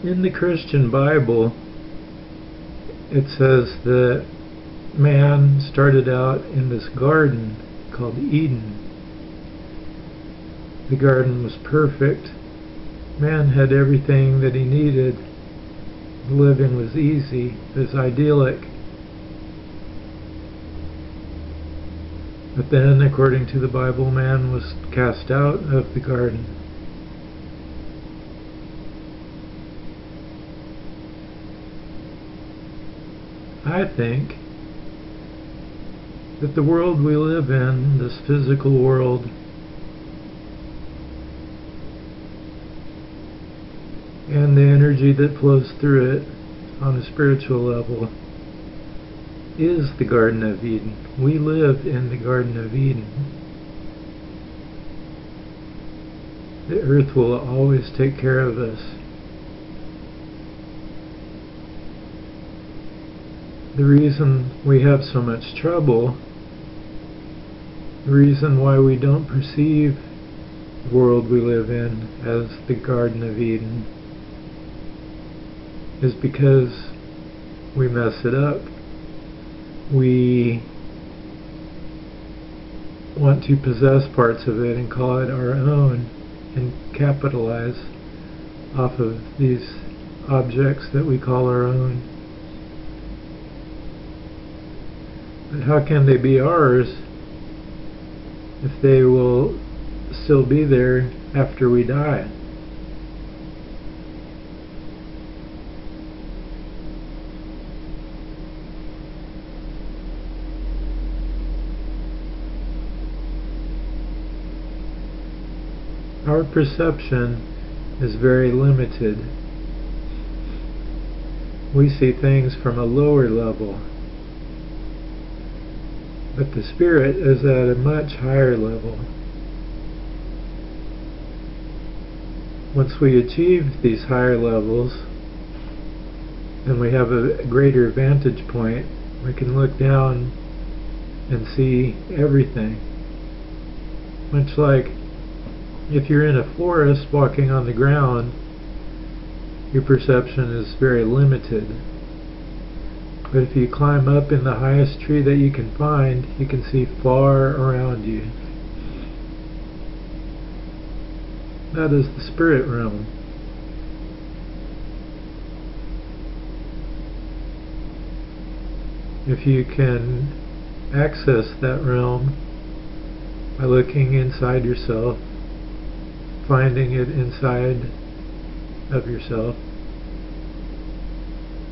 In the Christian Bible, it says that man started out in this garden called Eden. The garden was perfect. Man had everything that he needed. Living was easy. It was idyllic. But then, according to the Bible, man was cast out of the garden. I think that the world we live in, this physical world, and the energy that flows through it on a spiritual level is the Garden of Eden. We live in the Garden of Eden. The earth will always take care of us. The reason we have so much trouble, the reason why we don't perceive the world we live in as the Garden of Eden, is because we mess it up. We want to possess parts of it and call it our own and capitalize off of these objects that we call our own. But how can they be ours if they will still be there after we die? Our perception is very limited. We see things from a lower level, but the spirit is at a much higher level. Once we achieve these higher levels, and we have a greater vantage point, we can look down and see everything. Much like if you're in a forest walking on the ground, your perception is very limited. But if you climb up in the highest tree that you can find, you can see far around you. That is the spirit realm. If you can access that realm by looking inside yourself, finding it inside of yourself,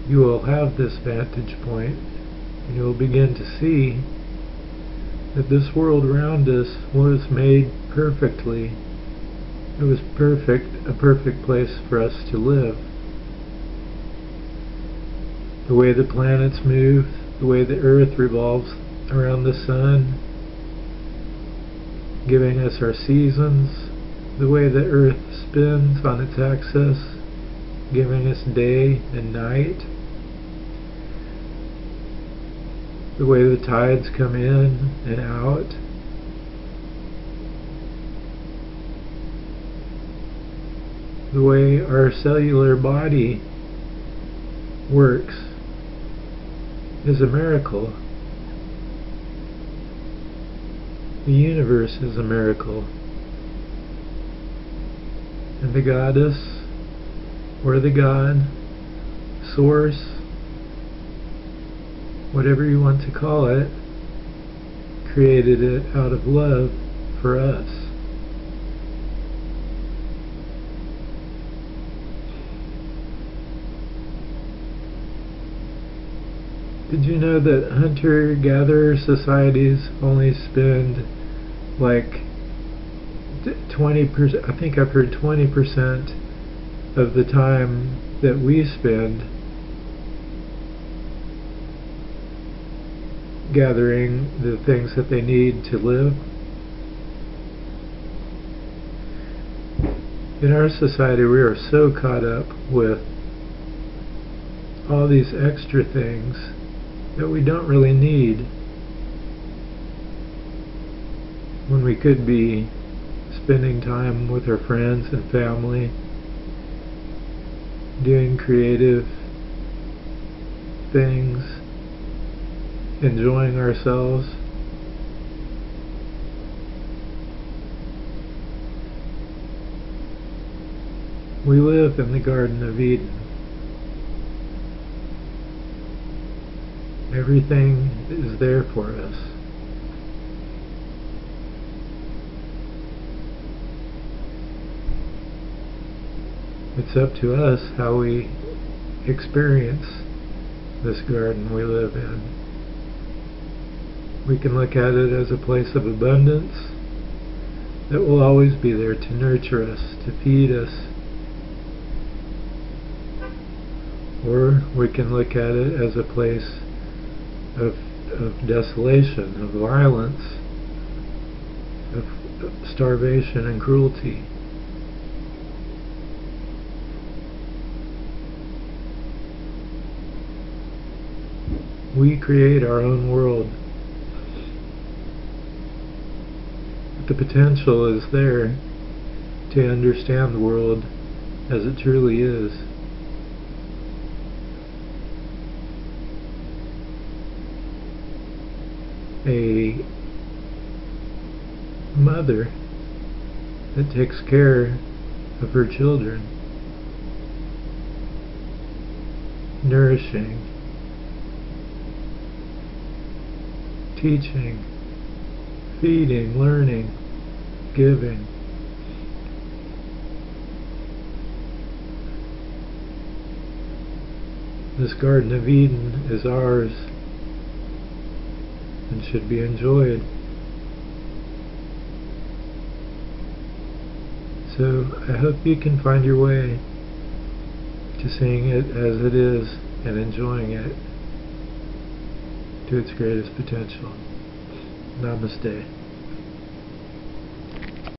you will have this vantage point, and you will begin to see that this world around us was made perfectly. It was perfect, a perfect place for us to live. The way the planets move, the way the earth revolves around the sun, giving us our seasons, the way the earth spins on its axis, giving us day and night, the way the tides come in and out, the way our cellular body works is a miracle. The universe is a miracle. And the goddess, or the god, source, whatever you want to call it, created it out of love for us. Did you know that hunter-gatherer societies only spend like 20%, I think I've heard 20% of the time that we spend gathering the things that they need to live? In our society, we are so caught up with all these extra things that we don't really need, when we could be spending time with our friends and family, doing creative things, enjoying ourselves. We live in the Garden of Eden. Everything is there for us. It's up to us how we experience this garden we live in. We can look at it as a place of abundance that will always be there to nurture us, to feed us. Or we can look at it as a place of desolation, of violence, of starvation and cruelty. We create our own world. But the potential is there to understand the world as it truly is. A mother that takes care of her children, nourishing, teaching, feeding, learning, giving. This Garden of Eden is ours and should be enjoyed. So I hope you can find your way to seeing it as it is and enjoying it to its greatest potential. Namaste.